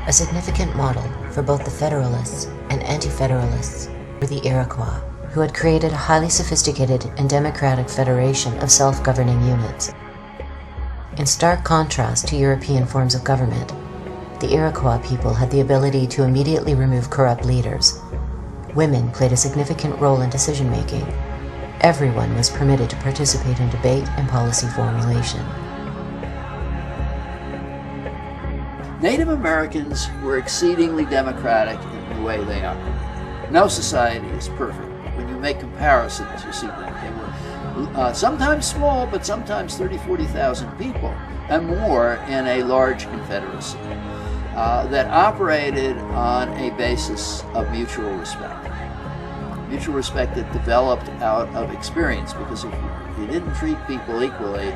A significant model for both the Federalists and Anti-Federalists were the Iroquois, who had created a highly sophisticated and democratic federation of self-governing units. In stark contrast to European forms of government, the Iroquois people had the ability to immediately remove corrupt leaders. Women played a significant role in decision-making. Everyone was permitted to participate in debate and policy formulation. Native Americans were exceedingly democratic in the way they operate. No society is perfect. When you make comparisons, you see that they were sometimes small, but sometimes 30,000, 40,000 people and more in a large confederacy that operated on a basis of mutual respect. Mutual respect that developed out of experience, because if you didn't treat people equally,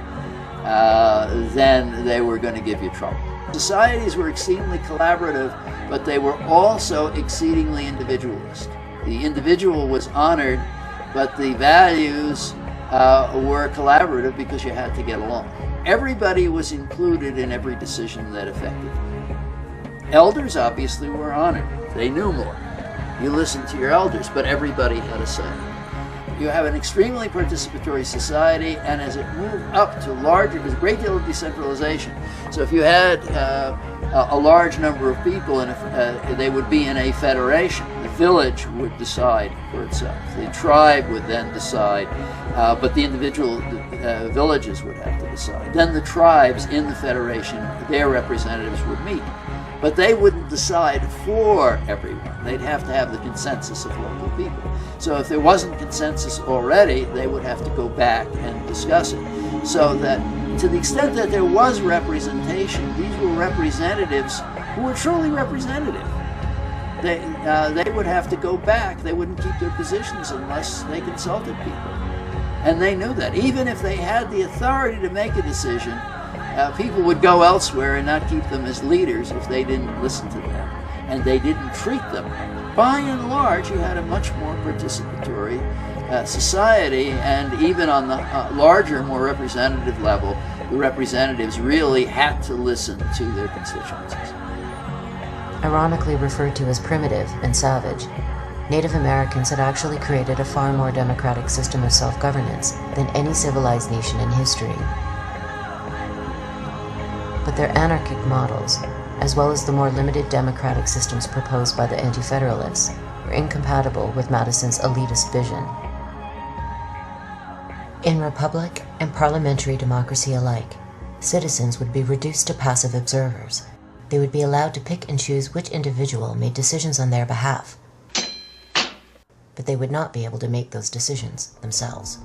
then they were going to give you trouble. Societies were exceedingly collaborative, but they were also exceedingly individualist. The individual was honored, but the values were collaborative because you had to get along. Everybody was included in every decision that affected them. Elders obviously were honored. They knew more. You listened to your elders, but everybody had a say. You have an extremely participatory society, and as it moved up to larger, there's a great deal of decentralization. So if you had a large number of people, and they would be in a federation, the village would decide for itself. The tribe would then decide, but the individual villages would have to decide. Then the tribes in the federation, their representatives would meet. But they wouldn't decide for everyone. They'd have to have the consensus of local people. So if there wasn't consensus already, they would have to go back and discuss it. So that to the extent that there was representation, these were representatives who were truly representative. They would have to go back. They wouldn't keep their positions unless they consulted people. And they knew that. Even if they had the authority to make a decision, people would go elsewhere and not keep them as leaders if they didn't listen to them and they didn't treat them. By and large, you had a much more participatory society, and even on the larger, more representative level, the representatives really had to listen to their constituencies. Ironically referred to as primitive and savage, Native Americans had actually created a far more democratic system of self-governance than any civilized nation in history. But their anarchic models, as well as the more limited democratic systems proposed by the Anti-Federalists, were incompatible with Madison's elitist vision. In republic and parliamentary democracy alike, citizens would be reduced to passive observers. They would be allowed to pick and choose which individual made decisions on their behalf, but they would not be able to make those decisions themselves.